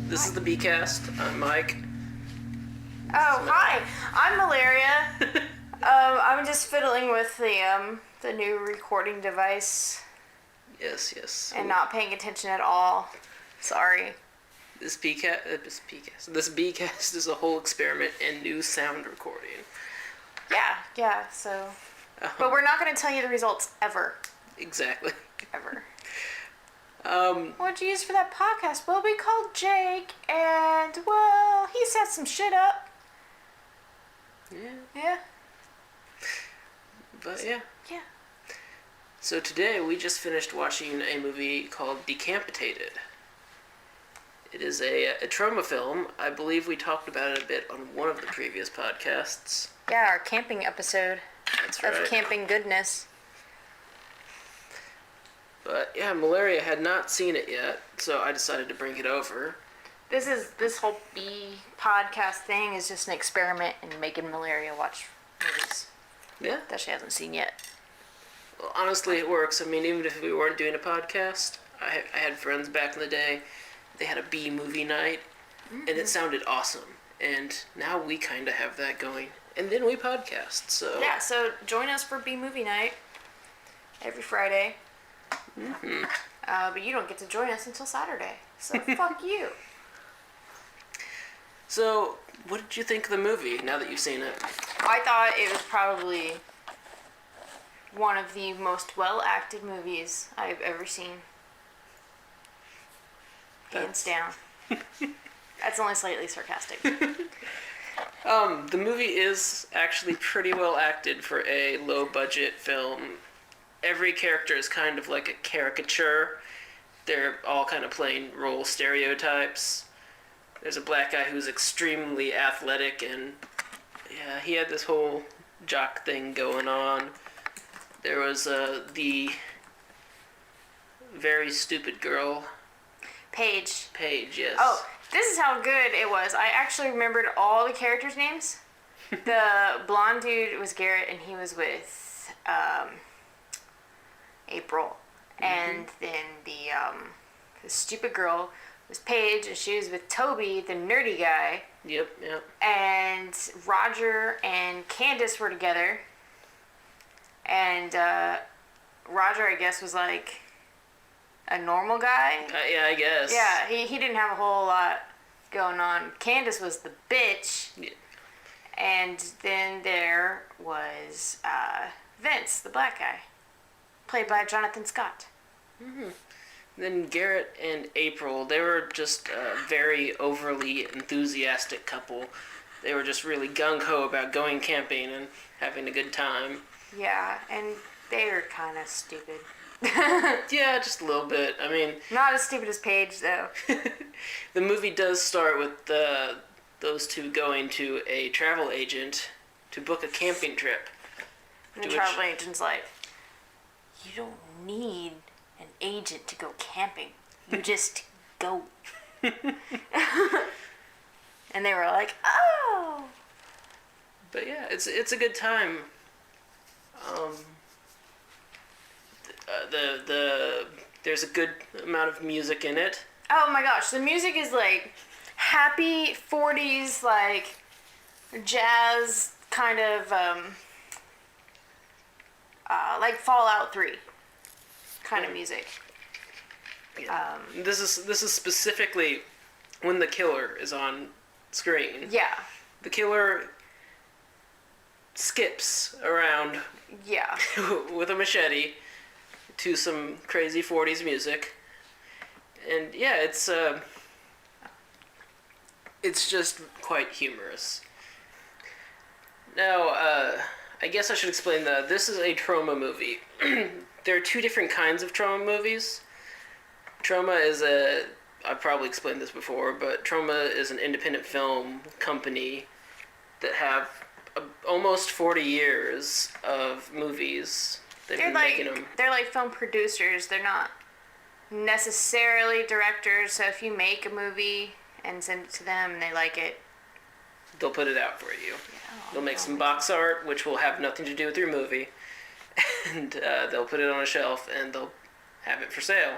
This is the B-Cast. I'm Mike. Oh, hi. I'm Malaria. I'm just fiddling with the new recording device. Yes. And not paying attention at all. Sorry. This B-Cast is a whole experiment in new sound recording. Yeah, so... But we're not going to tell you the results ever. Exactly. Ever. What'd you use for that podcast? Well, we called Jake, and, well, he set some shit up. Yeah. But, yeah. Yeah. So today, we just finished watching a movie called Decampitated. It is a trauma film. I believe we talked about it a bit on one of the previous podcasts. Yeah, our camping episode. That's right. Of camping goodness. But yeah, Malaria had not seen it yet, so I decided to bring it over. This whole B podcast thing is just an experiment in making Malaria watch movies. Yeah. That she hasn't seen yet. Well, honestly, it works. I mean, even if we weren't doing a podcast, I had friends back in the day. They had a B movie night, and it sounded awesome. And now we kind of have that going. And then we podcast, so... Yeah, so join us for B movie night every Friday. Mm-hmm. But you don't get to join us until Saturday. So fuck you. So, what did you think of the movie, now that you've seen it? I thought it was probably one of the most well-acted movies I've ever seen. Hands down. That's only slightly sarcastic. The movie is actually pretty well acted for a low-budget film. Every character is kind of like a caricature. They're all kind of playing role stereotypes. There's a black guy who's extremely athletic, and yeah, he had this whole jock thing going on. There was the very stupid girl. Paige, yes. Oh, this is how good it was. I actually remembered all the characters' names. The blonde dude was Garrett, and he was with April. And then the stupid girl was Paige, and she was with Toby, the nerdy guy. Yep. And Roger and Candace were together. And Roger, I guess, was like a normal guy. Yeah, I guess. Yeah, he didn't have a whole lot going on. Candace was the bitch. Yeah. And then there was Vince, the black guy, played by Jonathan Scott. Mm-hmm. Then Garrett and April, they were just a very overly enthusiastic couple. They were just really gung-ho about going camping and having a good time. Yeah, and they were kind of stupid. Yeah, just a little bit. I mean... Not as stupid as Paige, though. The movie does start with those two going to a travel agent to book a camping trip. And the travel agent's like, you don't need an agent to go camping. You just go. And they were like, oh! But yeah, it's a good time. There's a good amount of music in it. Oh my gosh, the music is like happy 40s, like jazz kind of, like Fallout 3 kind of music. Yeah. This is specifically when the killer is on screen. Yeah. The killer skips around. Yeah. With a machete to some crazy 40s music. And yeah, it's just quite humorous. Now, I guess I should explain that this is a trauma movie. There are two different kinds of trauma movies. Trauma is I've probably explained this before, but Trauma is an independent film company that have almost 40 years of movies. They're like film producers. They're not necessarily directors. So if you make a movie and send it to them and they like it, they'll put it out for you. Yeah, they'll make some box art, which will have nothing to do with your movie, and they'll put it on a shelf and they'll have it for sale.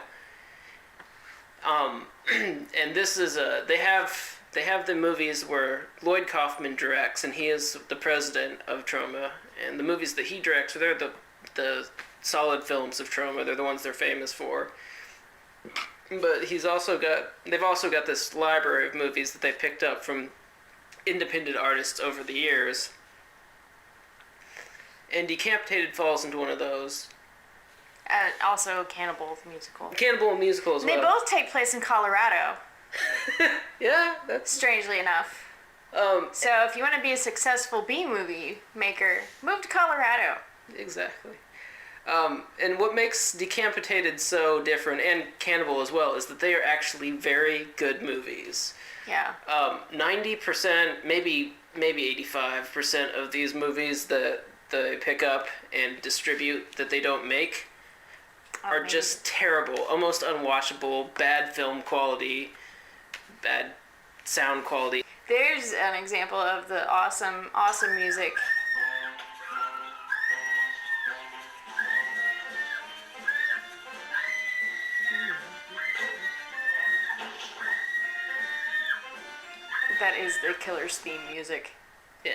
And this is they have the movies where Lloyd Kaufman directs, and he is the president of Troma. And the movies that he directs, they're the solid films of Troma. They're the ones they're famous for. But they've also got this library of movies that they've picked up from independent artists over the years. And Decapitated falls into one of those. Also, Cannibal the musical. Cannibal musical as well. They both take place in Colorado. Yeah, that's strangely enough. So if you want to be a successful B-movie maker, move to Colorado. Exactly. And what makes Decapitated so different, and Cannibal as well, is that they are actually very good movies. Yeah. 90%, maybe 85% of these movies that they pick up and distribute that they don't make are just terrible, almost unwatchable, bad film quality, bad sound quality. There's an example of the awesome music. That is the Killer's theme music. Yeah.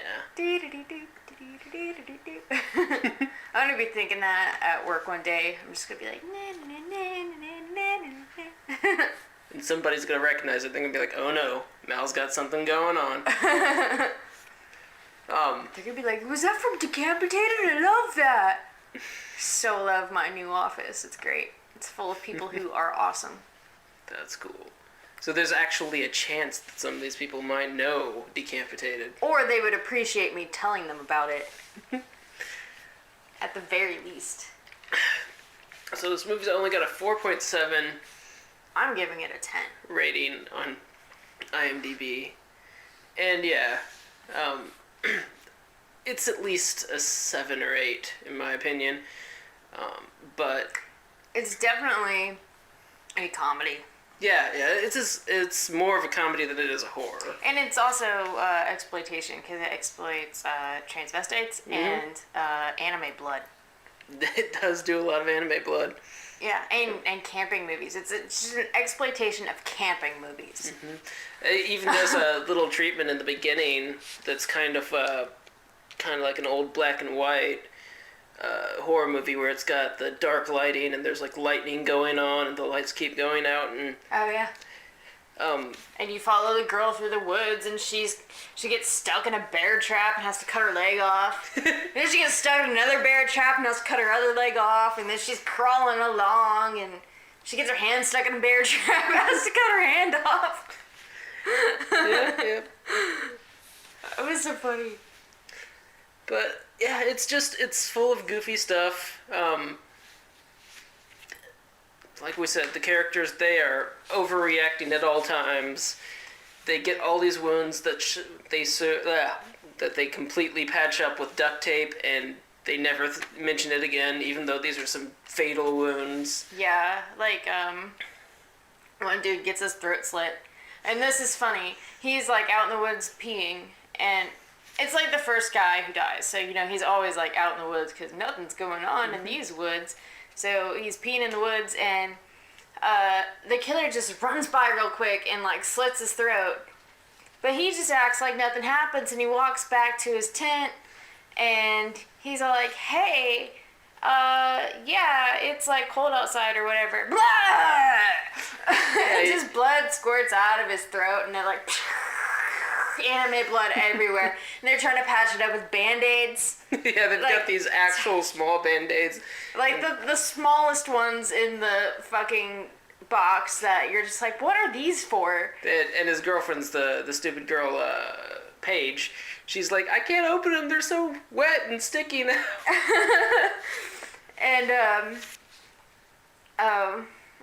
I'm gonna be thinking that at work one day. I'm just gonna be like, and somebody's gonna recognize it. They're gonna be like, "Oh no, Mal's got something going on." They're gonna be like, "Was that from Decapitated? I love that." So love my new office. It's great. It's full of people who are awesome. That's cool. So there's actually a chance that some of these people might know Decapitated. Or they would appreciate me telling them about it. At the very least. So this movie's only got a 4.7 I'm giving it a 10. rating on IMDb. And yeah, it's at least a 7 or 8 in my opinion. But it's definitely a comedy. Yeah, it's more of a comedy than it is a horror. And it's also exploitation, because it exploits transvestites and anime blood. It does do a lot of anime blood. Yeah, and camping movies. It's just an exploitation of camping movies. Mm-hmm. It even does a little treatment in the beginning that's kind of like an old black and white horror movie where it's got the dark lighting and there's like lightning going on and the lights keep going out and oh yeah. And you follow the girl through the woods and she gets stuck in a bear trap and has to cut her leg off. Then she gets stuck in another bear trap and has to cut her other leg off, and then she's crawling along and she gets her hand stuck in a bear trap and has to cut her hand off. yeah. It was so funny. But yeah, it's full of goofy stuff. Like we said, the characters, they are overreacting at all times. They get all these wounds that they completely patch up with duct tape, and they never mention it again, even though these are some fatal wounds. Yeah, like one dude gets his throat slit, and this is funny. He's like out in the woods peeing, and it's like the first guy who dies. So he's always like out in the woods because nothing's going on in these woods. So he's peeing in the woods, and the killer just runs by real quick and like slits his throat. But he just acts like nothing happens, and he walks back to his tent, and he's all like, "Hey, yeah, it's like cold outside or whatever." Blah! And just blood squirts out of his throat, and they're like, anime blood everywhere. And they're trying to patch it up with Band-Aids. Yeah, they've got these actual small Band-Aids. Like the smallest ones in the fucking box that you're just like, what are these for? And his girlfriend's the stupid girl, Paige. She's like, I can't open them. They're so wet and sticky now.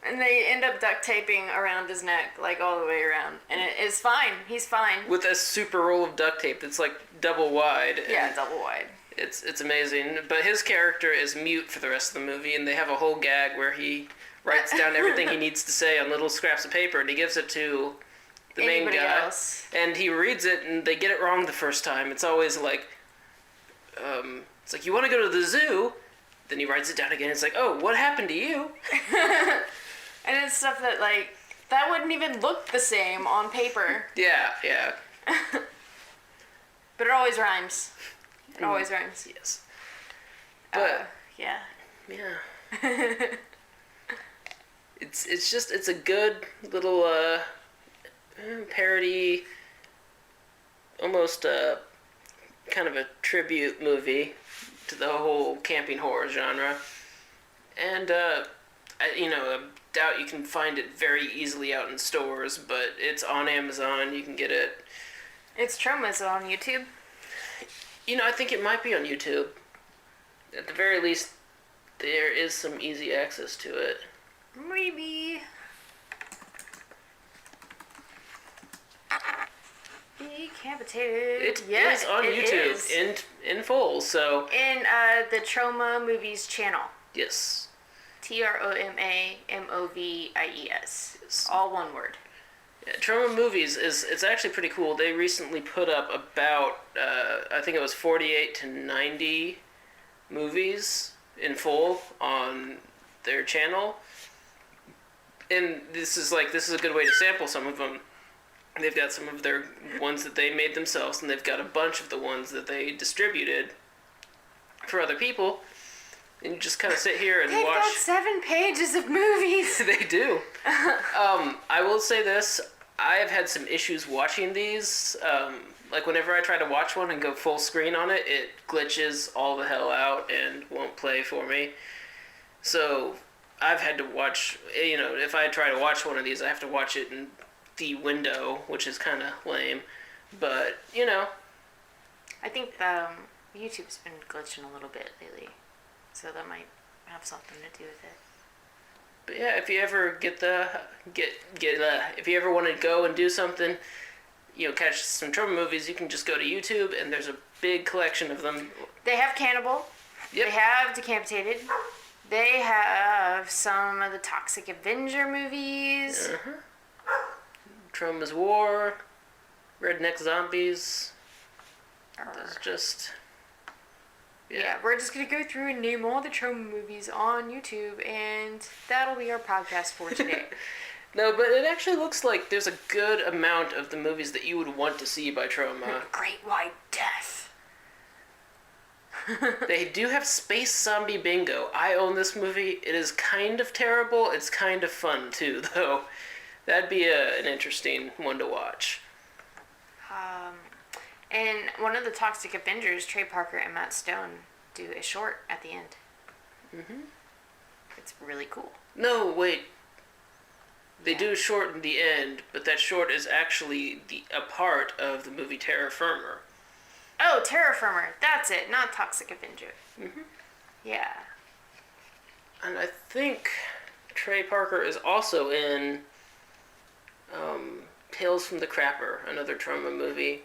And they end up duct taping around his neck, like all the way around. And it's fine. He's fine. With a super roll of duct tape that's like double wide. Yeah, double wide. It's amazing. But his character is mute for the rest of the movie, and they have a whole gag where he writes down everything he needs to say on little scraps of paper, and he gives it to the Anybody main guy. Else. And he reads it, and they get it wrong the first time. It's always like, it's like, you want to go to the zoo? Then he writes it down again. It's like, oh, what happened to you? And it's stuff that, like, that wouldn't even look the same on paper. Yeah. But it always rhymes. It always rhymes. Yes. But yeah. It's a good little parody, almost kind of a tribute movie to the whole camping horror genre. And I doubt you can find it very easily out in stores, but it's on Amazon. You can get it. It's Troma's on YouTube. I think it might be on YouTube. At the very least, there is some easy access to it. Maybe. Decapitated. It is on YouTube in full, so... In the Troma Movies channel. Yes. TROMAMOVIES. Yes. All one word. Yeah, Troma Movies it's actually pretty cool. They recently put up about, I think it was 48 to 90 movies in full on their channel. And this is a good way to sample some of them. They've got some of their ones that they made themselves, and they've got a bunch of the ones that they distributed for other people. And you just kind of sit here and They've watch. got 7 pages of movies. They do. I will say this. I have had some issues watching these. Like whenever I try to watch one and go full screen on it, it glitches all the hell out and won't play for me. So I've had to watch, if I try to watch one of these, I have to watch it in the window, which is kind of lame. But, I think YouTube's been glitching a little bit lately. So that might have something to do with it. But yeah, if you ever if you ever want to go and do something, catch some Troma movies, you can just go to YouTube, and there's a big collection of them. They have Cannibal. Yep. They have Decapitated. They have some of the Toxic Avenger movies. Uh-huh. Troma's War, Redneck Zombies. There's just... Yeah, we're just going to go through and name all the Troma movies on YouTube, and that'll be our podcast for today. No, but it actually looks like there's a good amount of the movies that you would want to see by Troma. Great White Death. They do have Space Zombie Bingo. I own this movie. It is kind of terrible. It's kind of fun, too, though. That'd be an interesting one to watch. And one of the Toxic Avengers, Trey Parker and Matt Stone, do a short at the end. Mm-hmm. It's really cool. No, wait. They do a short in the end, but that short is actually a part of the movie Terra Firma. Oh, Terra Firma. That's it. Not Toxic Avenger. Mm-hmm. Yeah. And I think Trey Parker is also in Tales from the Crapper, another Troma movie.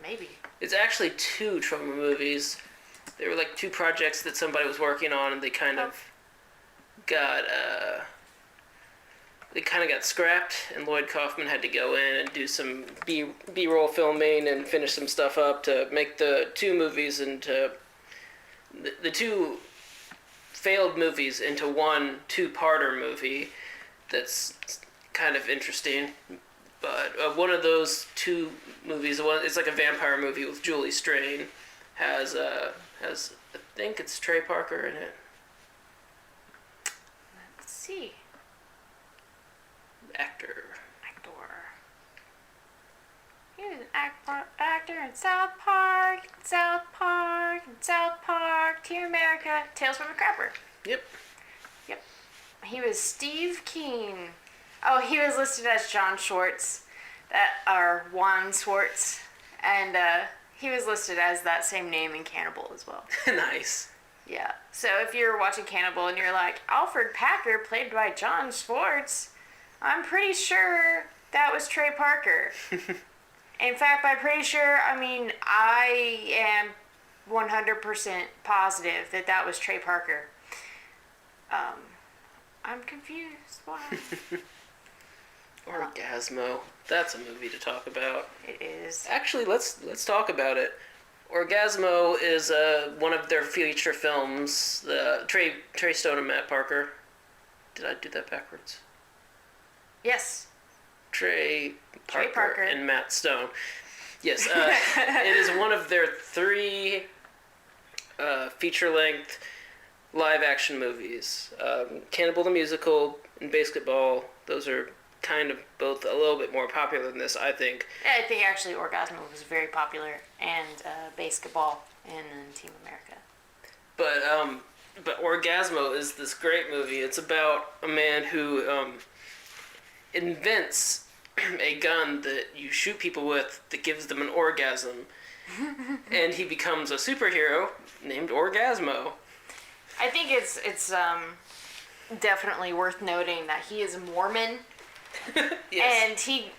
Maybe. It's actually 2 Troma movies. They were like 2 projects that somebody was working on, and they kind of got scrapped, and Lloyd Kaufman had to go in and do some B-roll filming and finish some stuff up to make the 2 movies into the 2 failed movies into one 2-parter movie that's kind of interesting. But one of those 2 movies, it's like a vampire movie with Julie Strain, has I think it's Trey Parker in it. Let's see. Actor. He was an actor in South Park, Team America, Tales from the Crapper. Yep. He was Steve Keen. Oh, he was listed as John Schwartz, Juan Schwartz, and he was listed as that same name in Cannibal as well. Nice. Yeah. So if you're watching Cannibal and you're like, Alfred Packer played by John Schwartz, I'm pretty sure that was Trey Parker. In fact, I'm pretty sure, I am 100% positive that was Trey Parker. I'm confused. Why? Orgasmo. That's a movie to talk about. It is. Actually, let's talk about it. Orgasmo is one of their feature films. Trey Stone and Matt Parker. Did I do that backwards? Yes. Trey Trey Parker. and Matt Stone. Yes, it is one of their 3 feature-length live-action movies. Cannibal the Musical and Basketball, those are kind of both a little bit more popular than this, I think. Yeah, I think actually Orgasmo was very popular, and Basketball and Team America. But Orgasmo is this great movie. It's about a man who invents a gun that you shoot people with that gives them an orgasm. And he becomes a superhero named Orgasmo. I think it's definitely worth noting that he is Mormon. Yes. And he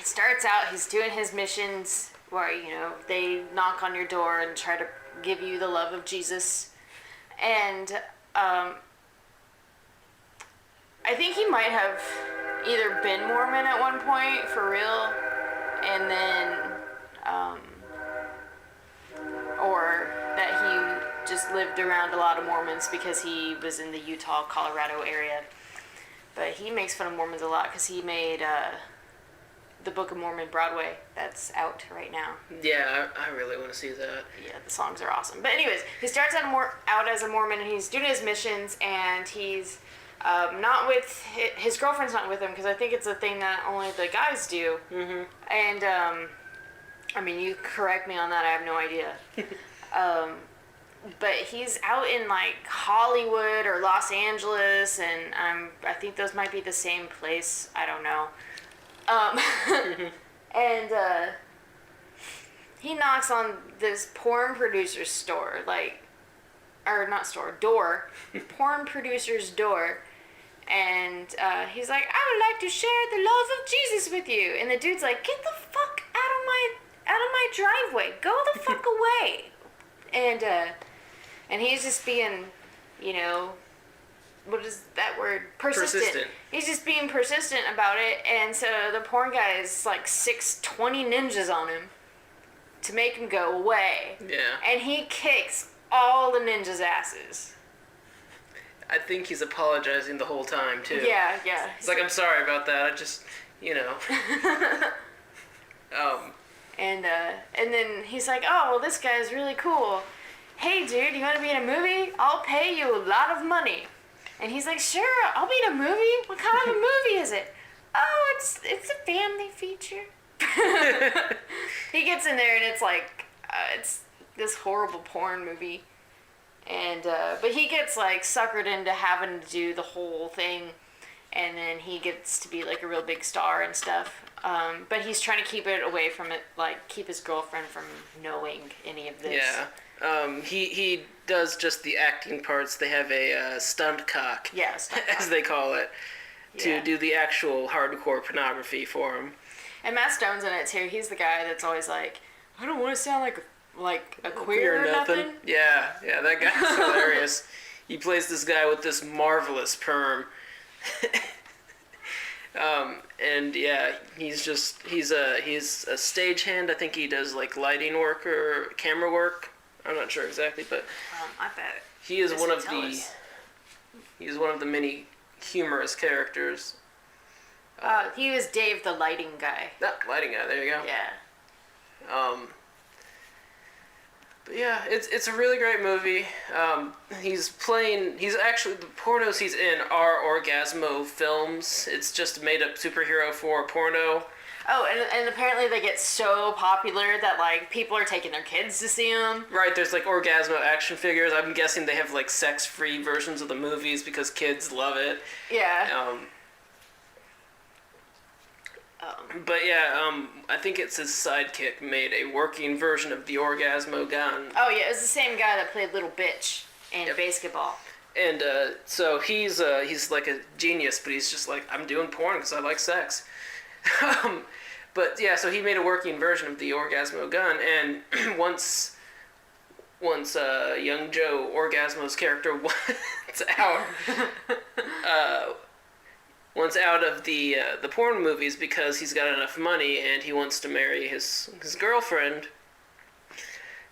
starts out, he's doing his missions where, they knock on your door and try to give you the love of Jesus. And I think he might have either been Mormon at one point, for real, and then, or that he just lived around a lot of Mormons because he was in the Utah, Colorado area. But he makes fun of Mormons a lot because he made the Book of Mormon Broadway that's out right now. Yeah, I really want to see that. Yeah, the songs are awesome. But anyways, he starts out as a Mormon, and he's doing his missions, and he's not with his girlfriend's not with him because I think it's a thing that only the guys do. Mm-hmm. And I mean, you correct me on that. I have no idea. But he's out in like Hollywood or Los Angeles, and I think those might be the same place. I don't know. And he knocks on this porn producer's store, door, porn producer's door, and he's like, "I would like to share the love of Jesus with you." And the dude's like, "Get the fuck out of my driveway! Go the fuck away!" And he's just being, what is that word? Persistent. He's just being persistent about it, and so the porn guy is like 620 ninjas on him to make him go away. Yeah. And he kicks all the ninjas' asses. I think he's apologizing the whole time, too. Yeah. He's like, "I'm sorry about that. I just, And then he's like, "Oh, well, this guy's really cool. Hey, dude, you want to be in a movie? I'll pay you a lot of money." And he's like, "Sure, I'll be in a movie. What kind of a movie is it?" "Oh, it's a family feature." He gets in there and it's like, it's this horrible porn movie. And, but he gets like suckered into having to do the whole thing. And then he gets to be like a real big star and stuff. But he's trying to keep it away from it, like keep his girlfriend from knowing any of this. Yeah. He does just the acting parts. They have a stunt cock, as they call it, to do the actual hardcore pornography for him. And Matt Stone's in it too. He's the guy that's always like, "I don't want to sound like a queer or nothing." Yeah, that guy's hilarious. He plays this guy with this marvelous perm. And yeah, he's a stagehand. I think he does like lighting work or camera work. I'm not sure exactly, but I bet he is one of the many humorous characters. He was Dave, the lighting guy. Lighting guy. There you go. Yeah. But yeah, it's a really great movie. He's actually, the pornos he's in are Orgasmo films. It's just a made-up superhero for porno. Oh, and apparently they get so popular that, like, people are taking their kids to see them. Right, there's, like, Orgasmo action figures. I'm guessing they have, like, sex-free versions of the movies because kids love it. Yeah. But yeah, I think it's his sidekick made a working version of the Orgasmo gun. Oh yeah, it was the same guy that played Little Bitch in Basketball. And so he's like a genius, but he's just like, "I'm doing porn because I like sex." But yeah, so he made a working version of the Orgasmo gun, and once young Joe Orgasmo's character wants out of the porn movies because he's got enough money and he wants to marry his girlfriend.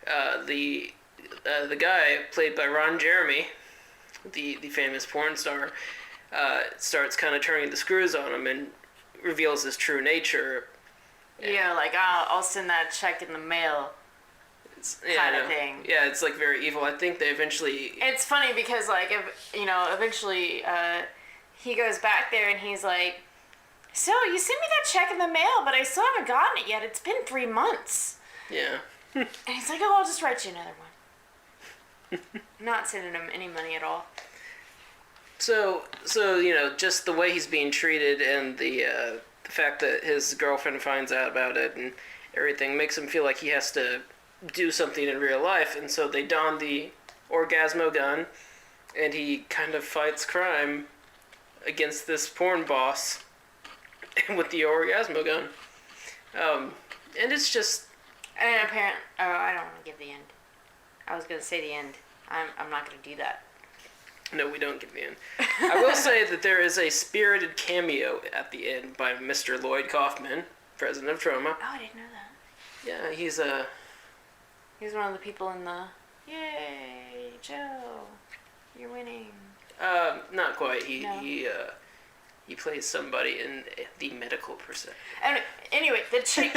The guy played by Ron Jeremy, the famous porn star, starts kind of turning the screws on him and reveals his true nature. Yeah, like, I'll send that check in the mail kind of thing. Yeah, it's like very evil. I think they eventually... It's funny because, like, eventually he goes back there and he's like, so, you sent me that check in the mail, but I still haven't gotten it yet. It's been 3 months. Yeah. And he's like, oh, I'll just write you another one. Not sending him any money at all. So just the way he's being treated and the fact that his girlfriend finds out about it and everything makes him feel like he has to do something in real life, and so they don the Orgasmo gun, and he kind of fights crime against this porn boss with the Orgasmo gun. And it's just... And apparently... Oh, I don't want to give the end. I was going to say the end. I'm not going to do that. No, we don't give the end. I will say that there is a spirited cameo at the end by Mr. Lloyd Kaufman, president of Troma. Oh, I didn't know that. Yeah, he's one of the people in the... Yay, Joe, you're winning. Not quite. No. He plays somebody in the medical percent. And anyway, the chick,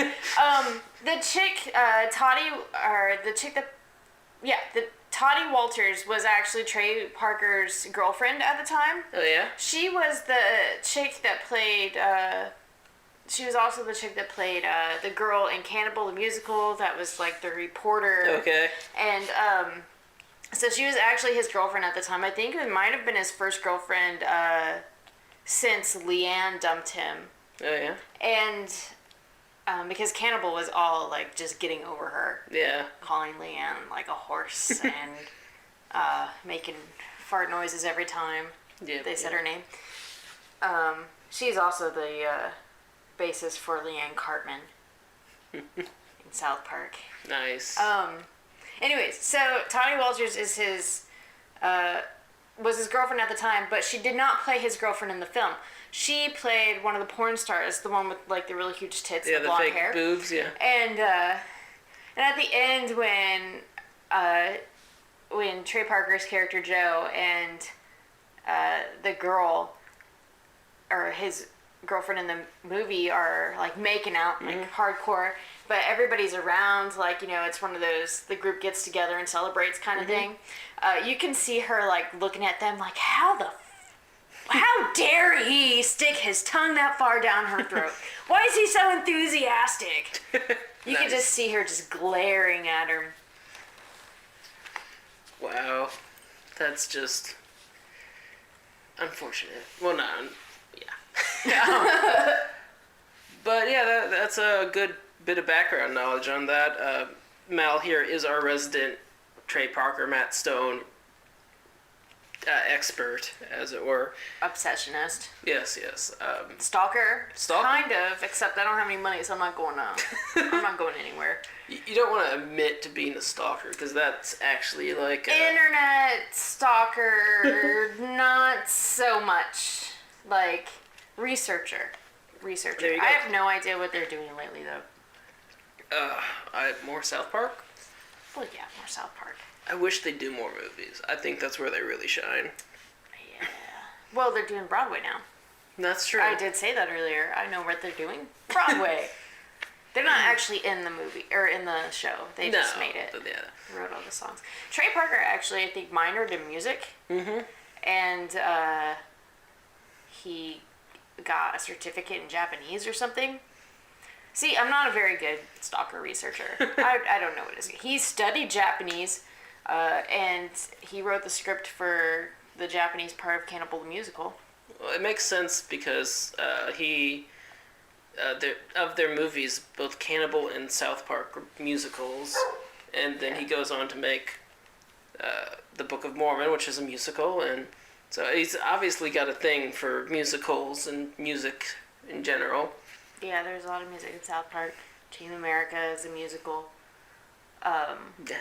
Toddy Walters was actually Trey Parker's girlfriend at the time. Oh yeah. She was the chick that played. She was also the chick that played the girl in Cannibal the Musical. That was like the reporter. Okay. And so she was actually his girlfriend at the time. I think it might have been his first girlfriend since Leanne dumped him. Oh yeah. And because Cannibal was all like just getting over her. Yeah. Calling Leanne like a horse and making fart noises every time they said her name. She's also the basis for Leanne Cartman in South Park. Nice. Anyways, so Toddy Walters is was his girlfriend at the time, but she did not play his girlfriend in the film. She played one of the porn stars, the one with like the really huge tits and blonde hair. Yeah, the fake boobs, yeah. And at the end when Trey Parker's character Joe and the girl or his girlfriend in the movie are like making out like hardcore, but everybody's around, like, you know, it's one of those, the group gets together and celebrates kind of thing. You can see her like looking at them like, how dare he stick his tongue that far down her throat? Why is he so enthusiastic? You can just see her just glaring at her. Wow. That's just unfortunate. Well, not... Yeah. But yeah, that's a good bit of background knowledge on that. Mal here is our resident Trey Parker, Matt Stone expert, as it were. Obsessionist. Yes. Stalker. Stalker? Kind of, except I don't have any money, so I'm not going I'm not going anywhere. You don't want to admit to being a stalker, because that's actually like... Internet stalker, not so much. Like, researcher. There you go. I have no idea what they're doing lately, though. More South Park? Well, yeah, more South Park. I wish they'd do more movies. I think that's where they really shine. Yeah. Well, they're doing Broadway now. That's true. I did say that earlier. I know what they're doing. Broadway. They're not actually in the movie, or in the show. They just made it. Yeah. Wrote all the songs. Trey Parker actually, I think, minored in music. Mm-hmm. And he got a certificate in Japanese or something. See, I'm not a very good stalker researcher. I don't know what it is. He studied Japanese, and he wrote the script for the Japanese part of Cannibal the Musical. Well, it makes sense because of their movies, both Cannibal and South Park are musicals, and then he goes on to make the Book of Mormon, which is a musical, and so he's obviously got a thing for musicals and music in general. Yeah, there's a lot of music in South Park. Team America is a musical. Yeah,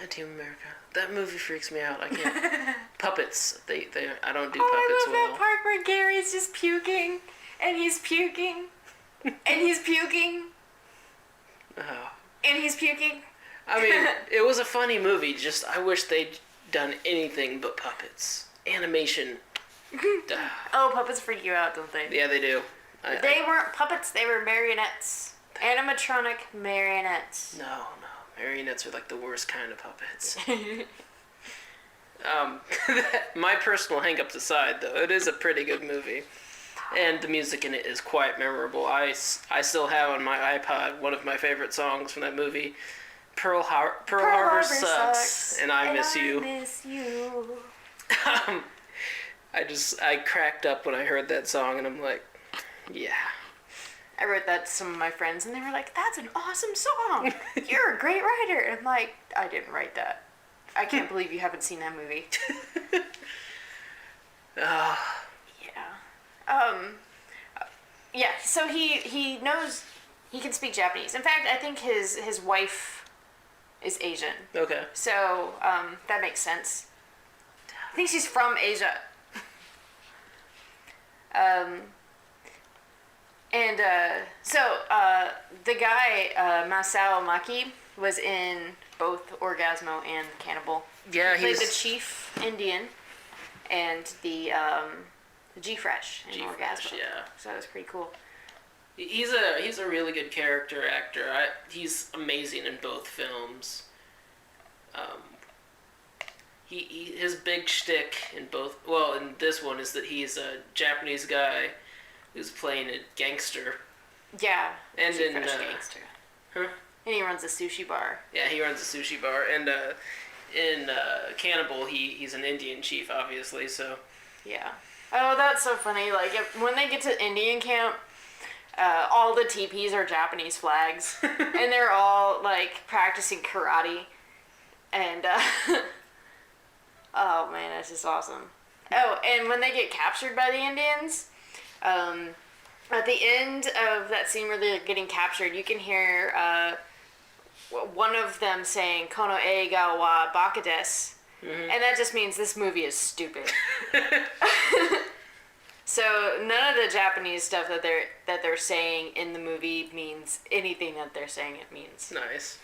Team America. That movie freaks me out. I can't. Puppets. I don't do puppets well. I love that part where Gary's just puking, and he's puking, and he's puking, and he's puking. I mean, it was a funny movie. Just I wish they'd done anything but puppets. Animation. Oh, puppets freak you out, don't they? Yeah, they do. They weren't puppets, they were marionettes. Animatronic marionettes. No. Marionettes are like the worst kind of puppets. My personal hang-ups aside, though, it is a pretty good movie. And the music in it is quite memorable. I still have on my iPod one of my favorite songs from that movie, Pearl Harbor Sucks, and I Miss You. I cracked up when I heard that song, and I'm like, yeah. I wrote that to some of my friends, and they were like, that's an awesome song. You're a great writer. And I'm like, I didn't write that. I can't believe you haven't seen that movie. Yeah. Yeah, so he knows, he can speak Japanese. In fact, I think his wife is Asian. Okay. So, that makes sense. I think she's from Asia. The guy, Masao Maki, was in both Orgasmo and Cannibal. Yeah, he played the chief Indian and the G-Fresh in Orgasmo. Yeah. So that was pretty cool. He's a really good character actor. He's amazing in both films. His big shtick in this one is that he's a Japanese guy who's playing a gangster. Yeah. And in gangster. Huh? And he runs a sushi bar. Yeah, he runs a sushi bar, and in Cannibal, he's an Indian chief, obviously. So. Yeah. Oh, that's so funny. Like when they get to Indian camp, all the teepees are Japanese flags, and they're all like practicing karate, and oh man, that's just awesome. Oh, and when they get captured by the Indians, at the end of that scene where they're getting captured, you can hear one of them saying "Kono eiga wa baka desu," and that just means this movie is stupid. So none of the Japanese stuff that they're saying in the movie means anything that they're saying it means. Nice.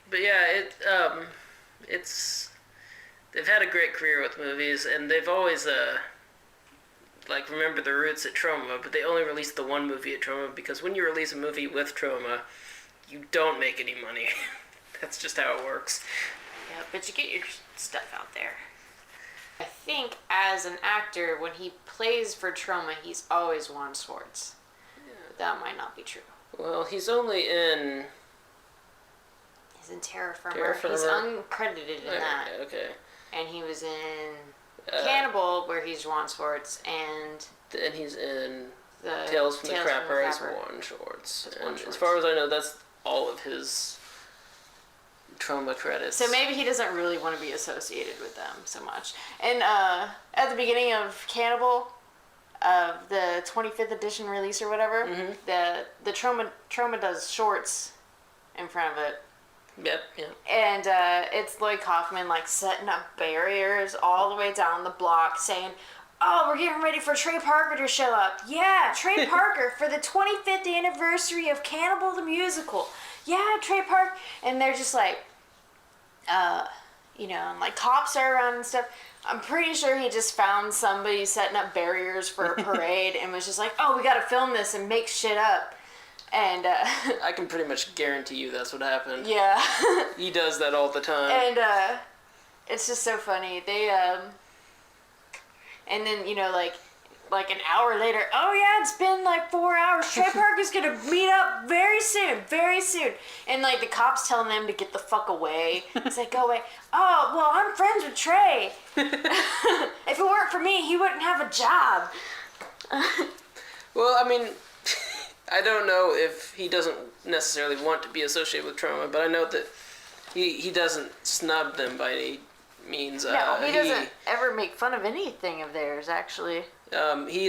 But yeah, they've had a great career with movies, and they've always remember the roots at Troma, but they only released the one movie at Troma because when you release a movie with Troma, you don't make any money. That's just how it works. Yeah, but you get your stuff out there. I think as an actor, when he plays for Troma, he's always won swords. Yeah. That might not be true. Well, he's only in... He's in Terra Firma. He's uncredited in that. Okay. And he was in Cannibal, where he's won swords, and he's in Tales from the Crapper as won swords. And as far as I know, that's all of his Troma credits. So maybe he doesn't really want to be associated with them so much. And at the beginning of Cannibal, the 25th edition release or whatever, the Troma does shorts in front of it. Yep. And it's Lloyd Kaufman like setting up barriers all the way down the block, saying, "Oh, we're getting ready for Trey Parker to show up. Yeah, Trey Parker for the 25th anniversary of Cannibal the Musical. Yeah, Trey Parker." And they're just like, and like cops are around and stuff. I'm pretty sure he just found somebody setting up barriers for a parade and was just like, "Oh, we gotta film this and make shit up." And I can pretty much guarantee you that's what happened. Yeah. He does that all the time. And it's just so funny. They and then like an hour later, "Oh yeah, it's been like 4 hours. Trey Parker's gonna meet up very soon. And like the cops telling them to get the fuck away. It's like, "Go away." "Oh, well, I'm friends with Trey. If it weren't for me, he wouldn't have a job." Well, I mean, I don't know if he doesn't necessarily want to be associated with Troma, but I know that he doesn't snub them by any means. No, he doesn't ever make fun of anything of theirs, actually. He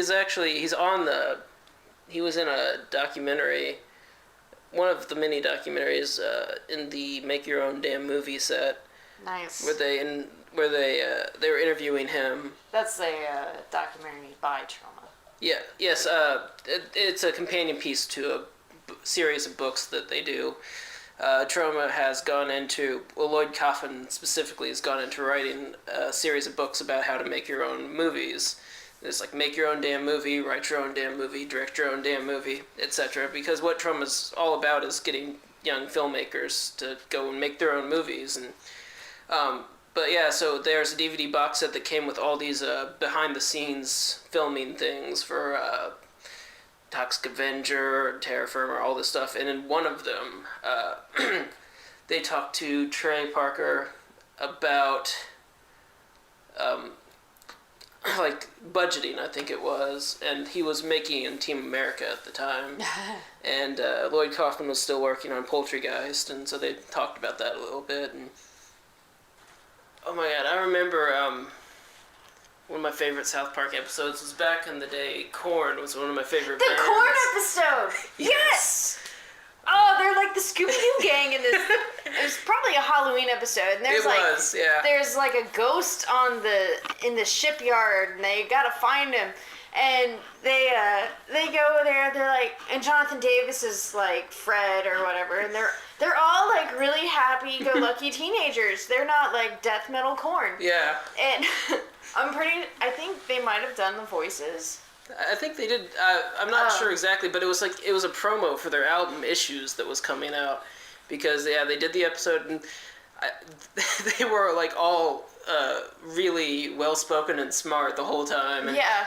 was in a documentary, one of the mini documentaries in the Make Your Own Damn Movie set. Nice. Where they were interviewing him. That's a documentary by Troma. Yeah. Yes. It's a companion piece to a series of books that they do. Troma has gone into, well, Lloyd Kaufman specifically has gone into writing a series of books about how to make your own movies. It's like, make your own damn movie, write your own damn movie, direct your own damn movie, etc. Because what Troma's all about is getting young filmmakers to go and make their own movies. And but yeah, so there's a DVD box set that came with all these behind-the-scenes filming things for Toxic Avenger, Terra Firma, all this stuff. And in one of them, they talked to Trey Parker about like budgeting, I think it was, and he was making Team America at the time, and Lloyd Kaufman was still working on Poultrygeist, and so they talked about that a little bit. And oh my god, I remember one of my favorite South Park episodes was back in the day. Korn was one of my favorite bands. The Korn episode! Yes! Oh, they're like the Scooby-Doo gang in this. It was probably a Halloween episode. And there's yeah. There's like a ghost in the shipyard, and they gotta find him. And they go there. They're like, and Jonathan Davis is like Fred or whatever, and they're all like really happy-go-lucky teenagers. They're not like death metal Korn. Yeah. And I think they might have done the voices. I think they did. I'm not sure exactly, but it was a promo for their album Issues that was coming out, because they did the episode, and they were like all really well spoken and smart the whole time. And, yeah.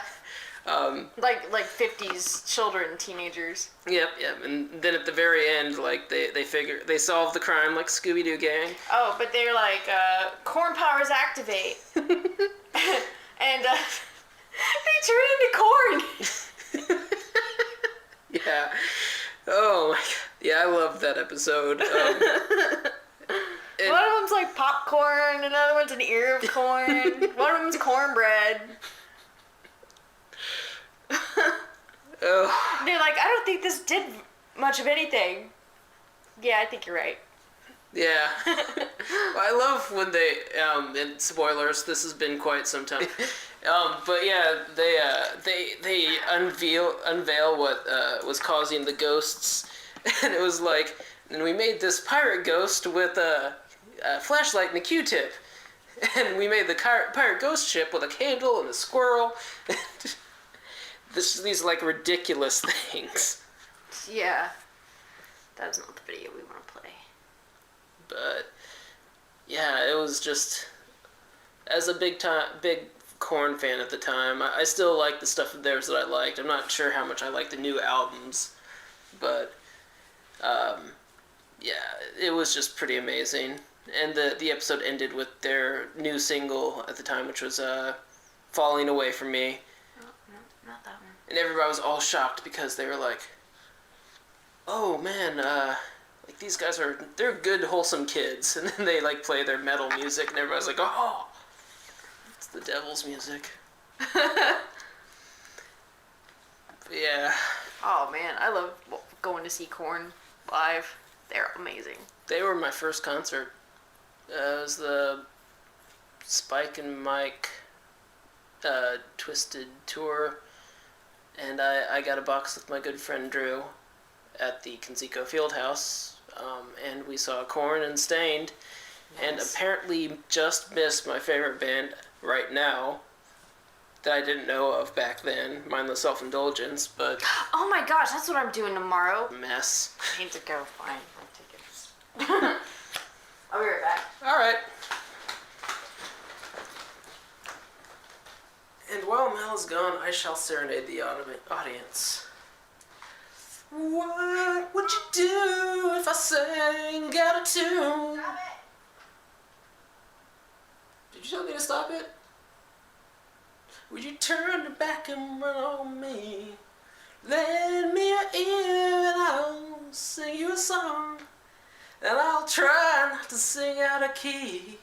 Like 50s children, teenagers. Yep. And then at the very end, like they solved the crime like Scooby-Doo gang. Oh, but they're like Korn powers activate, and. They turn into corn. Yeah. Oh my god. Yeah, I love that episode. One of them's like popcorn, another one's an ear of corn, one of them's cornbread. Oh. They're like, I don't think this did much of anything. Yeah, I think you're right. Yeah. Well, I love when they, and spoilers, this has been quite some time. But yeah, they unveil what was causing the ghosts, and it was like, and we made this pirate ghost with a flashlight and a Q-tip, and we made the pirate ghost ship with a candle and a squirrel. These like ridiculous things. Yeah, that's not the video we want to play. But yeah, it was just, as a big Korn fan at the time, I still like the stuff of theirs that I liked. I'm not sure how much I like the new albums, but yeah, it was just pretty amazing. And the episode ended with their new single at the time, which was Falling Away From Me. Oh, no, not that one. And everybody was all shocked because they were like, oh man, like these guys they're good, wholesome kids. And then they like play their metal music, and everybody's like, oh, it's the devil's music. Yeah. Oh man, I love going to see Korn live. They're amazing. They were my first concert. It was the Spike and Mike Twisted tour, and I got a box with my good friend Drew at the Conseco Fieldhouse, and we saw Korn and Stained, and apparently just missed my favorite band right now that I didn't know of back then, Mindless Self-Indulgence, but... Oh my gosh, that's what I'm doing tomorrow. Mess. I need to go find my tickets. I'll be right back. Alright. And while Mel is gone, I shall serenade the audience. What would you do if I sang out of tune? Stop it. Did you tell me to stop it? Would you turn your back and run on me? Lend me your ear and I'll sing you a song. And I'll try not to sing out of key.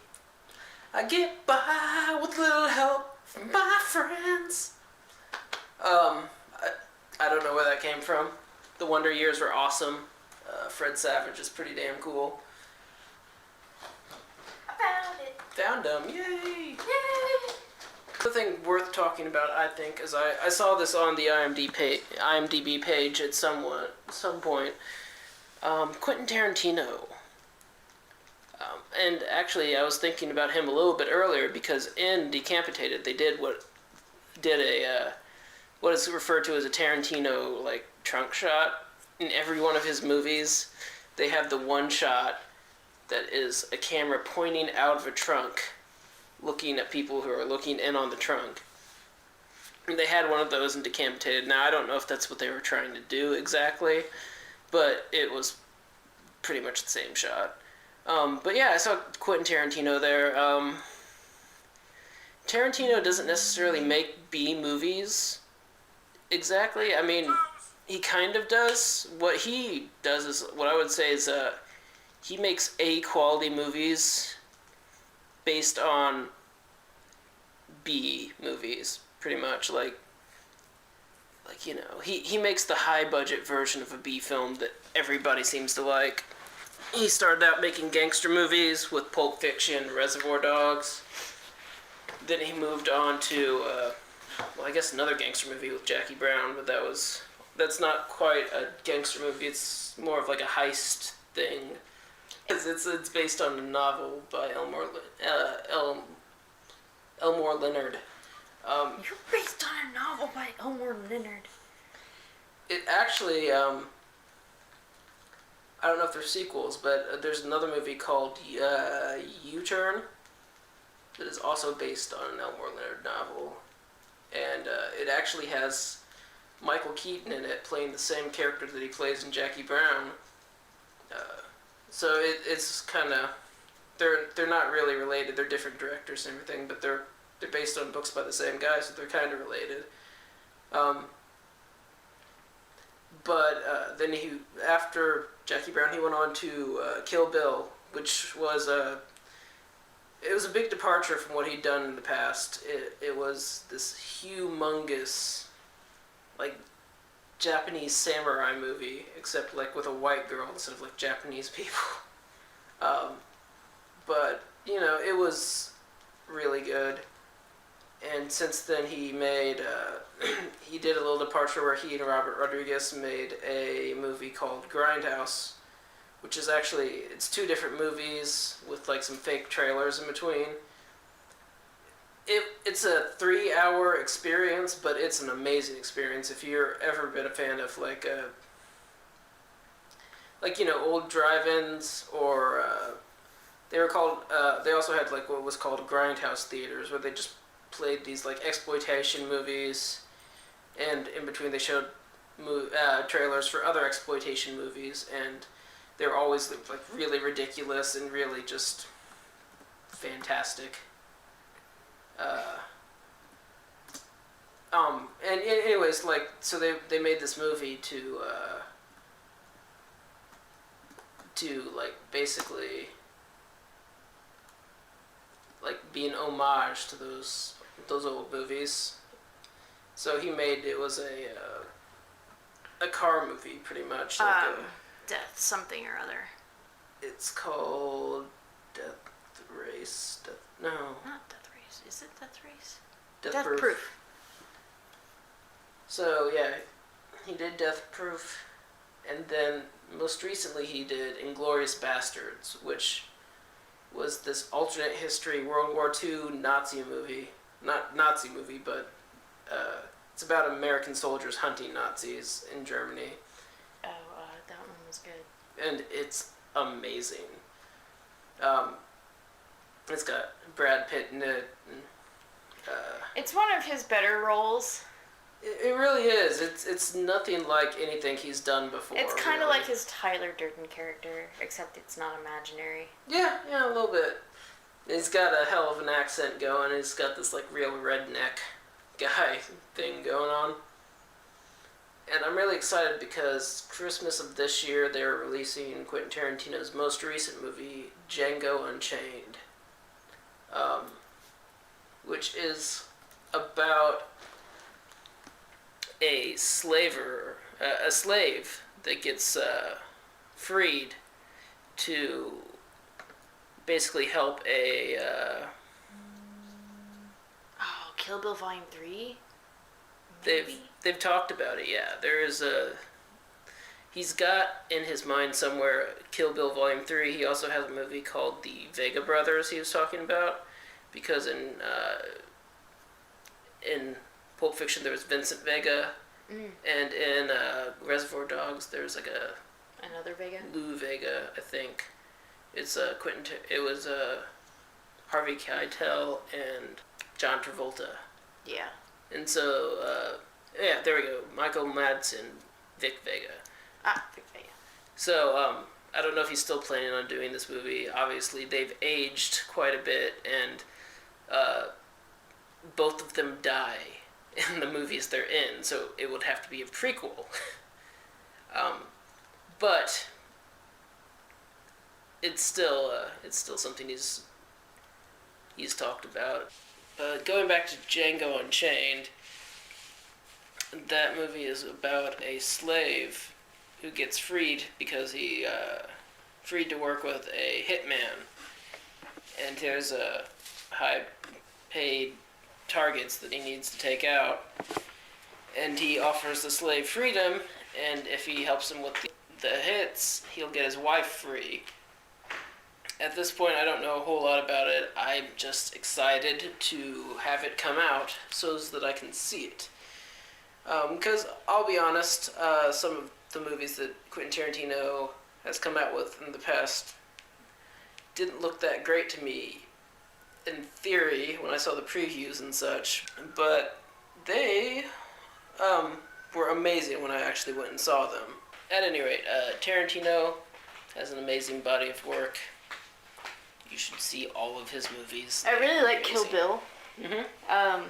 I get by with little help from my friends. I don't know where that came from. The Wonder Years were awesome. Fred Savage is pretty damn cool. I found it. Found them, yay! Yay! The thing worth talking about, I think, is I saw this on the IMDb page at some point. Quentin Tarantino And actually, I was thinking about him a little bit earlier because in Decapitated, they did what is referred to as a Tarantino like trunk shot. In every one of his movies, they have the one shot that is a camera pointing out of a trunk, looking at people who are looking in on the trunk. And they had one of those in Decapitated. Now, I don't know if that's what they were trying to do exactly, but it was pretty much the same shot. But yeah, I saw Quentin Tarantino there. Tarantino doesn't necessarily make B movies exactly. I mean, he kind of does. What he does is what I would say is he makes A quality movies based on B movies, pretty much. Like you know, he makes the high budget version of a B film that everybody seems to like. He started out making gangster movies with Pulp Fiction, Reservoir Dogs. Then he moved on to, I guess another gangster movie with Jackie Brown, but that's not quite a gangster movie. It's more of like a heist thing. It's based on a novel by Elmore Leonard. You're based on a novel by Elmore Leonard. It actually, I don't know if they're sequels, but there's another movie called U-Turn that is also based on an Elmore Leonard novel. And it actually has Michael Keaton in it playing the same character that he plays in Jackie Brown. So it's kind of... They're not really related. They're different directors and everything, but they're based on books by the same guy, so they're kind of related. But then after Jackie Brown, he went on to Kill Bill, which was it was a big departure from what he'd done in the past. It was this humongous, like, Japanese samurai movie, except like with a white girl instead of like Japanese people. But you know, it was really good. And since then, he made he did a little departure where he and Robert Rodriguez made a movie called Grindhouse, which is actually, it's two different movies with like some fake trailers in between. It's a 3-hour experience, but it's an amazing experience if you're ever been a fan of like you know, old drive-ins, or they were called they also had like what was called Grindhouse theaters, where they just played these like exploitation movies, and in between they showed trailers for other exploitation movies, and they were always like really ridiculous and really just fantastic. And anyways, like, so they made this movie to like basically like be an homage to those old movies. So he made, it was a car movie pretty much. Like Death something or other. it's called Death Race. No. Not Death Race. Is it Death Race? Death Proof. So yeah, he did Death Proof, and then most recently he did Inglourious Bastards, which was this alternate history World War II Nazi movie. Not Nazi movie, but it's about American soldiers hunting Nazis in Germany. Oh, that one was good. And it's amazing. It's got Brad Pitt in it. And, it's one of his better roles. It really is. It's nothing like anything he's done before. It's kind of really. like his Tyler Durden character, except it's not imaginary. Yeah, a little bit. He's got a hell of an accent going. He's got this like real redneck guy thing going on. And I'm really excited because Christmas of this year they're releasing Quentin Tarantino's most recent movie, Django Unchained, which is about a slave that gets freed to basically help a Oh, Kill Bill Volume 3? they've talked about it. Yeah, there is he's got in his mind somewhere Kill Bill Volume 3. He also has a movie called The Vega Brothers he was talking about, because in Pulp Fiction there was Vincent Vega, and in Reservoir Dogs there's like another Vega? Lou Vega, I think. It's it was Harvey Keitel and John Travolta. Yeah. And so, yeah, there we go. Michael Madsen, Vic Vega. Vic Vega. So, I don't know if he's still planning on doing this movie. Obviously, they've aged quite a bit, and both of them die in the movies they're in, so it would have to be a prequel. But it's still something he's talked about. Going back to Django Unchained, that movie is about a slave who gets freed because he freed to work with a hitman, and there's high-paid targets that he needs to take out, and he offers the slave freedom, and if he helps him with the hits, he'll get his wife free. At this point, I don't know a whole lot about it. I'm just excited to have it come out so that I can see it. Because, I'll be honest, some of the movies that Quentin Tarantino has come out with in the past didn't look that great to me in theory when I saw the previews and such, but they were amazing when I actually went and saw them. At any rate, Tarantino has an amazing body of work. You should see all of his movies. I really like Kill Bill. Mm-hmm.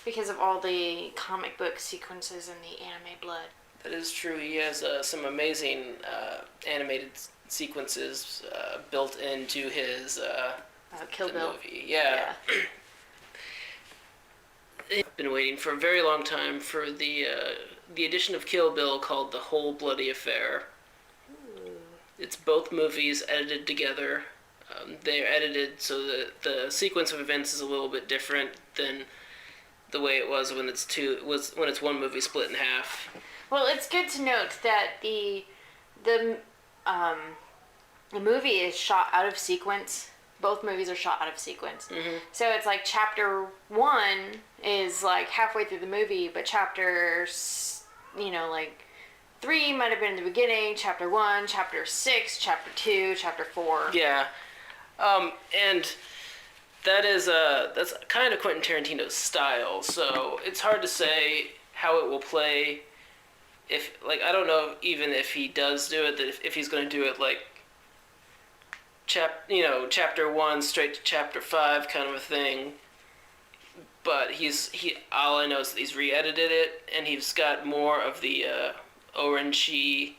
Because of all the comic book sequences and the anime blood. That is true. He has some amazing animated sequences built into his Kill Bill movie. Yeah. I've been waiting for a very long time for the edition of Kill Bill called The Whole Bloody Affair. Ooh. It's both movies edited together. They're edited so that the sequence of events is a little bit different than the way it was when it's one movie split in half. Well, it's good to note that the movie is shot out of sequence. Both movies are shot out of sequence. Mm-hmm. So it's like chapter 1 is like halfway through the movie, but chapter, like 3 might have been in the beginning, chapter 1, chapter 6, chapter 2, chapter 4. Yeah. And that's kind of Quentin Tarantino's style, so it's hard to say how it will play. I don't know even if he does do it, that if he's going to do it like chapter 1 straight to chapter 5 kind of a thing. But all I know is that he's re-edited it, and he's got more of the Oranishi.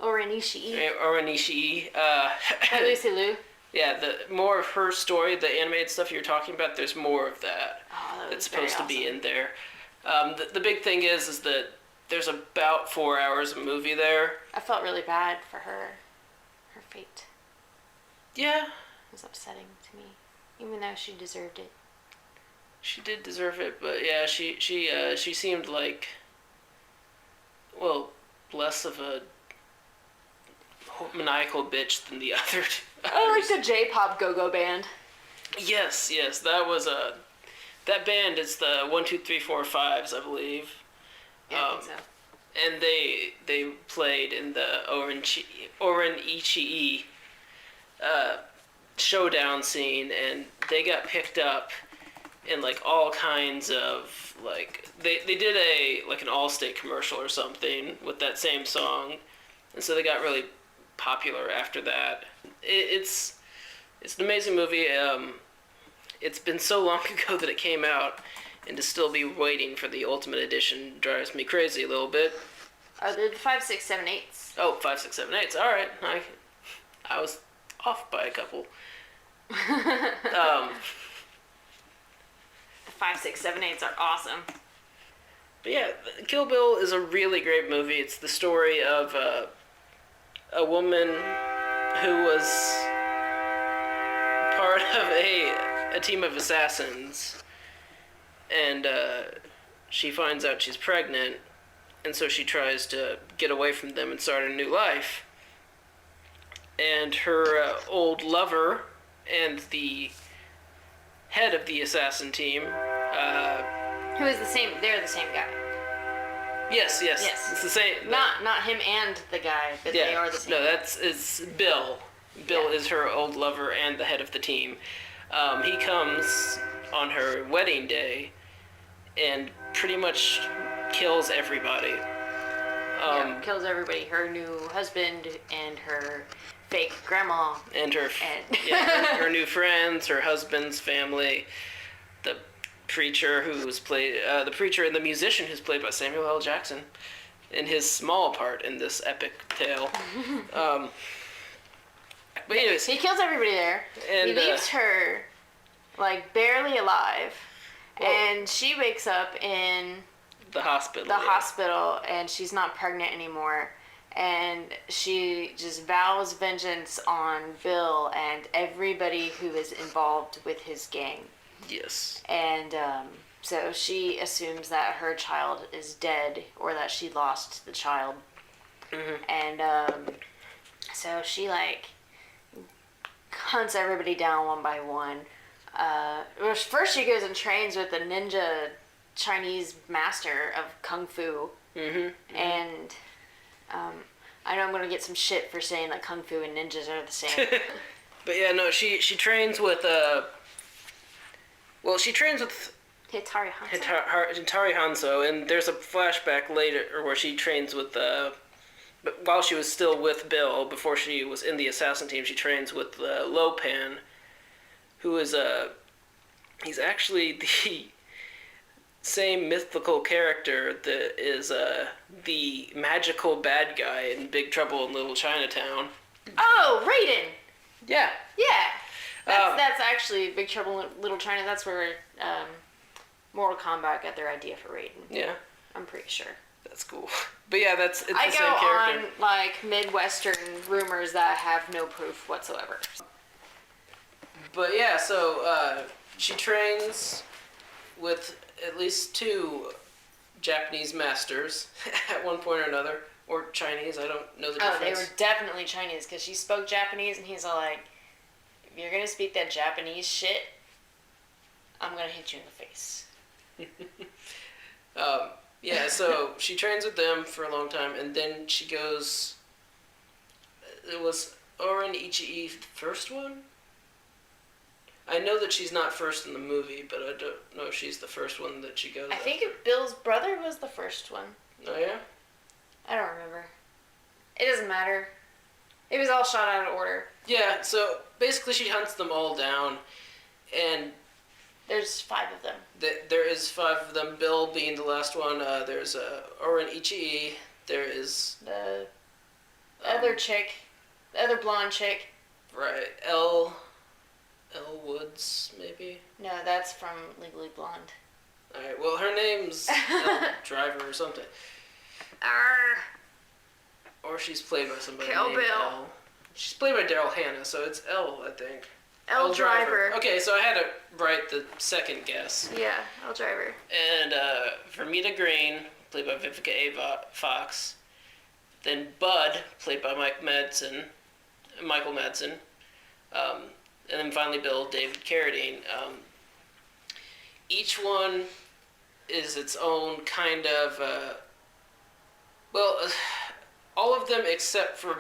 Lucy Liu. Yeah, the more of her story, the animated stuff you're talking about, there's more of that. That's supposed to be in there. The big thing is that there's about 4 hours of movie there. I felt really bad for her fate. Yeah. It was upsetting to me, even though she deserved it. She did deserve it, but yeah, she seemed like, well, less of a maniacal bitch than the other. I like the J-pop go-go band. Yes, that was that band is the 1, 2, 3, 4, 5s, I believe. Yeah, I think so. And they played in the Oranishi showdown scene, and they got picked up in like all kinds of they did an Allstate commercial or something with that same song, and so they got really popular after that. It's an amazing movie. It's been so long ago that it came out, and to still be waiting for the Ultimate Edition drives me crazy a little bit. Are they the 5, 6, 7, 8s? Oh, 5, 6, 7, 8s. All right, I was off by a couple. The 5, 6, 7, 8s are awesome. But yeah, Kill Bill is a really great movie. It's the story of a woman who was part of a team of assassins, and she finds out she's pregnant, and so she tries to get away from them and start a new life. And her old lover and the head of the assassin team. Who is the same? They're the same guy. Yes. It's the same. Not him and the guy, but they are the same. No, it's Bill. Bill is her old lover and the head of the team. He comes on her wedding day and pretty much kills everybody. Kills everybody. Her new husband and her fake grandma. And her her new friends, her husband's family, the preacher the preacher and the musician who's played by Samuel L. Jackson in his small part in this epic tale. But anyways, he kills everybody there. And, he leaves her like barely alive, and she wakes up in the hospital. Hospital, and she's not pregnant anymore. And she just vows vengeance on Bill and everybody who is involved with his gang. Yes. And so she assumes that her child is dead, or that she lost the child. Mm-hmm. And so she like hunts everybody down one by one. First she goes and trains with the ninja Chinese master of Kung Fu. Mm-hmm. And I know I'm going to get some shit for saying that Kung Fu and ninjas are the same. But yeah, no, she trains with she trains with Hitari Hanzo. Hitari Hanzo, and there's a flashback later where she trains with but while she was still with Bill, before she was in the assassin team, she trains with Lopan, who is he's actually the same mythical character that is the magical bad guy in Big Trouble in Little Chinatown. Oh, Raiden! Yeah. Yeah. That's actually Big Trouble in Little China. That's where Mortal Kombat got their idea for Raiden. Yeah. I'm pretty sure. That's cool. But yeah, it's the same character. I go on like Midwestern rumors that have no proof whatsoever. But yeah, so she trains with at least 2 Japanese masters at one point or another, or Chinese. I don't know the difference. Oh, they were definitely Chinese, because she spoke Japanese, and he's all like, "If you're gonna speak that Japanese shit, I'm gonna hit you in the face." Yeah, so she trains with them for a long time, and then she goes. It was Oren Ichii the first one? I know that she's not first in the movie, but I don't know if she's the first one that she goes I think after. Bill's brother was the first one. Oh, yeah? I don't remember. It doesn't matter. It was all shot out of order. Yeah, so basically she hunts them all down, and there's 5 of them. There is 5 of them, Bill being the last one. There's Oren Ichii, there is... The other chick, the other blonde chick. Right, Elle Woods, maybe? No, that's from Legally Blonde. Alright, well, her name's Elle Driver or something. Or she's played by somebody Kill named Bill. Elle. She's played by Daryl Hannah, so it's Elle, I think. Elle Driver. Okay, so I had to write the second guess. Yeah, Elle Driver. And Vermita Green, played by Vivica A. Fox. Then Bud, played by Michael Madsen. And then finally Bill, David Carradine. Each one is its own kind of... all of them except for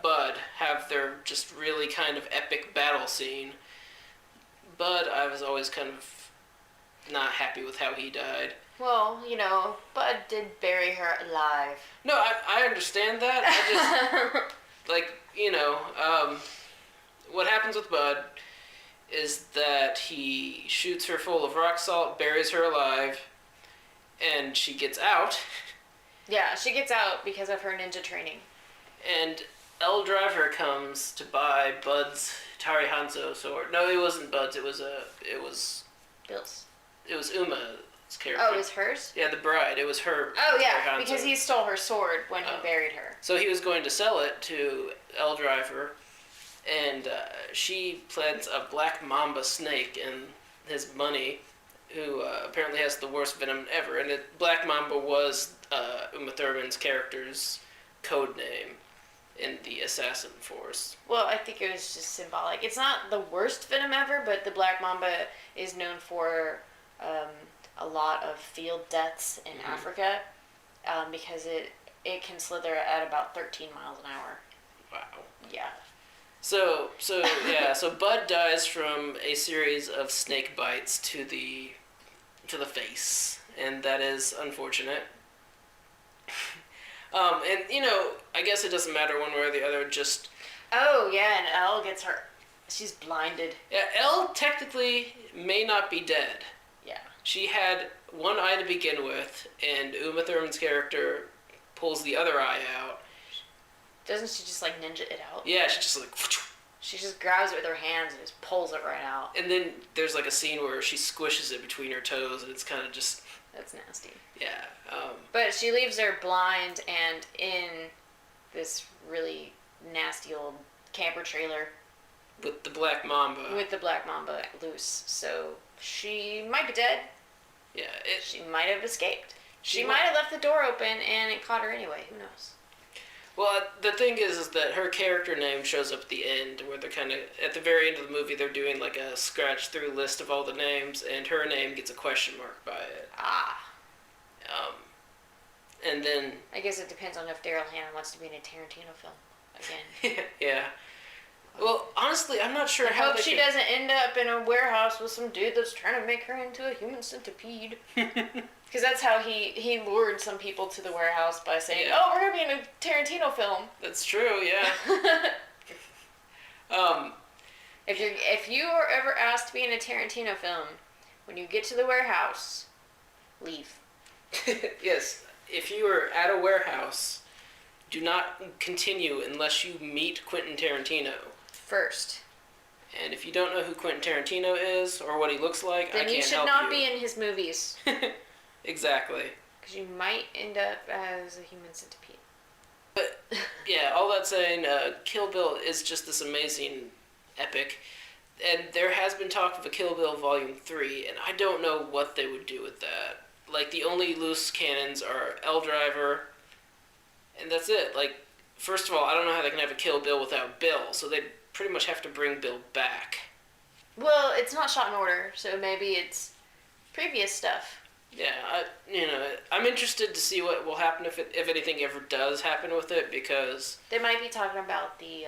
Bud have their just really kind of epic battle scene. Bud, I was always kind of not happy with how he died. Well, Bud did bury her alive. No, I understand that. I just, what happens with Bud is that he shoots her full of rock salt, buries her alive, and she gets out. Yeah, she gets out because of her ninja training. And Elle Driver comes to buy Bud's Hitari Hanzo sword. No, it wasn't Bud's. It was Bill's. It was Uma's character. Oh, it was hers? Yeah, the bride. It was her. Oh, Hitari yeah, Hanzo. because he stole her sword when he buried her. So he was going to sell it to Elle Driver, and she plants a black mamba snake in his money, who apparently has the worst venom ever. And Black Mamba was Uma Thurman's character's code name in the assassin force. Well, I think it was just symbolic. It's not the worst venom ever, but the Black Mamba is known for a lot of field deaths in Africa because it can slither at about 13 miles an hour. Wow. Yeah. So Bud dies from a series of snake bites to the face, and that is unfortunate. And I guess it doesn't matter one way or the other. Just oh yeah, and Elle gets her. She's blinded. yeah, Elle technically may not be dead. Yeah. She had one eye to begin with, and Uma Thurman's character pulls the other eye out. Doesn't she just like ninja it out? Yeah, she just like. She just grabs it with her hands and just pulls it right out. And then there's like a scene where she squishes it between her toes, and it's kind of just. That's nasty. Yeah. But she leaves her blind and in this really nasty old camper trailer. With the Black Mamba. With the Black Mamba loose. So she might be dead. Yeah. She might have escaped. She might might have left the door open and it caught her anyway. Who knows? Well, the thing is that her character name shows up at the end, where they're kind of, at the very end of the movie, they're doing like a scratch-through list of all the names, and her name gets a question mark by it. Ah. And then... I guess it depends on if Daryl Hannah wants to be in a Tarantino film again. Yeah. Well, honestly, I'm not sure I how hope she doesn't end up in a warehouse with some dude that's trying to make her into a human centipede. Because that's how he lured some people to the warehouse by saying, "Oh, we're gonna be in a Tarantino film." That's true, yeah. If you are ever asked to be in a Tarantino film, when you get to the warehouse, leave. Yes, if you are at a warehouse, do not continue unless you meet Quentin Tarantino. First. And if you don't know who Quentin Tarantino is or what he looks like, then I can't help you. you should not be in his movies. Exactly. Because you might end up as a human centipede. But, yeah, all that saying, Kill Bill is just this amazing epic. And there has been talk of a Kill Bill Volume 3, and I don't know what they would do with that. Like, the only loose cannons are Elle Driver, and that's it. Like, first of all, I don't know how they can have a Kill Bill without Bill, so they'd pretty much have to bring Bill back. Well, it's not shot in order, so maybe it's previous stuff. Yeah, I'm interested to see what will happen if anything ever does happen with it, because... They might be talking about the,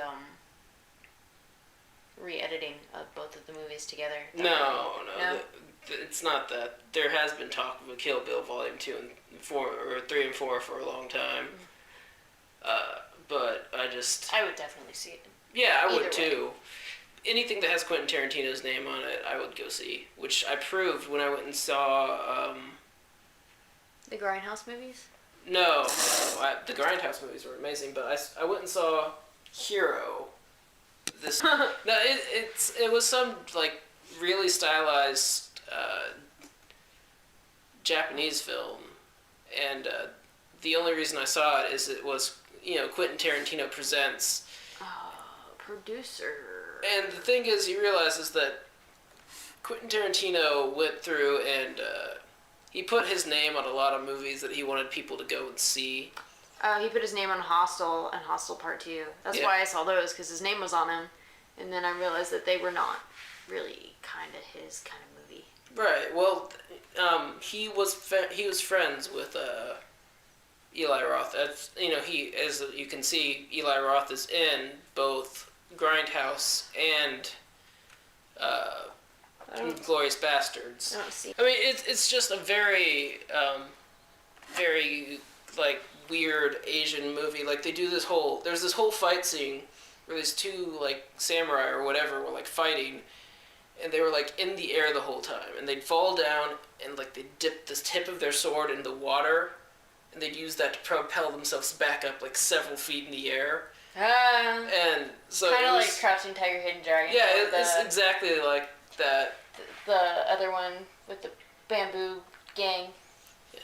re-editing of both of the movies together. No? It's not that. There has been talk of a Kill Bill Volume 2 and 4, or 3 and 4 for a long time. But I would definitely see it. Yeah, I would Either too. way. Anything that has Quentin Tarantino's name on it, I would go see. Which I proved when I went and saw... The Grindhouse movies? No. The Grindhouse movies were amazing, but I went and saw Hero. It was some, like, really stylized Japanese film. And the only reason I saw it is it was, Quentin Tarantino presents... Producer. And the thing is, you realize is that Quentin Tarantino went through and he put his name on a lot of movies that he wanted people to go and see. He put his name on Hostel and Hostel Part 2. That's why I saw those, because his name was on them. And then I realized that they were not really kind of his kind of movie. Right. Well, he was friends with Eli Roth. That's, as you can see, Eli Roth is in both Grindhouse and Glorious Bastards. I don't see. I mean, it's just a very, very, like, weird Asian movie. Like, they do there's this whole fight scene where these two, like, samurai or whatever were, like, fighting, and they were, like, in the air the whole time. And they'd fall down, and, like, they'd dip the tip of their sword in the water, and they'd use that to propel themselves back up, like, several feet in the air. And so kind of like Crouching Tiger, Hidden Dragon. Yeah, it's exactly like that. The other one with the bamboo gang. Yeah,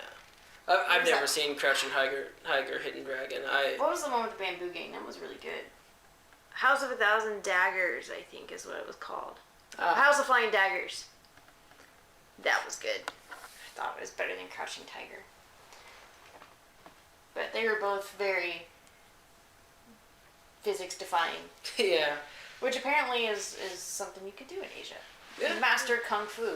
I've never seen Crouching Tiger, Hidden Dragon. What was the one with the bamboo gang? That was really good. House of a Thousand Daggers, I think, is what it was called. House of Flying Daggers. That was good. I thought it was better than Crouching Tiger. But they were both very physics-defying. Yeah. Which apparently is something you could do in Asia. Yeah. Master Kung Fu.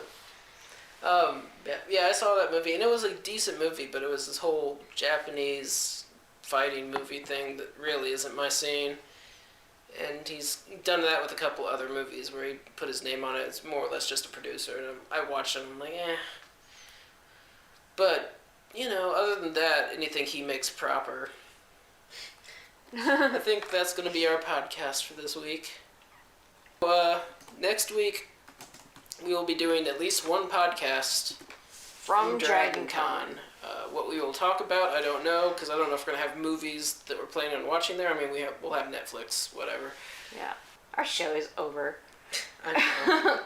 Yeah, I saw that movie, and it was a decent movie, but it was this whole Japanese fighting movie thing that really isn't my scene. And he's done that with a couple other movies where he put his name on it. It's more or less just a producer, and I watched him, I'm like, eh. But, other than that, anything he makes proper. I think that's going to be our podcast for this week. Next week, we will be doing at least one podcast From Dragon Con. What we will talk about, I don't know, because I don't know if we're going to have movies that we're planning on watching there. I mean, we'll have Netflix, whatever. Yeah. Our show is over. I know.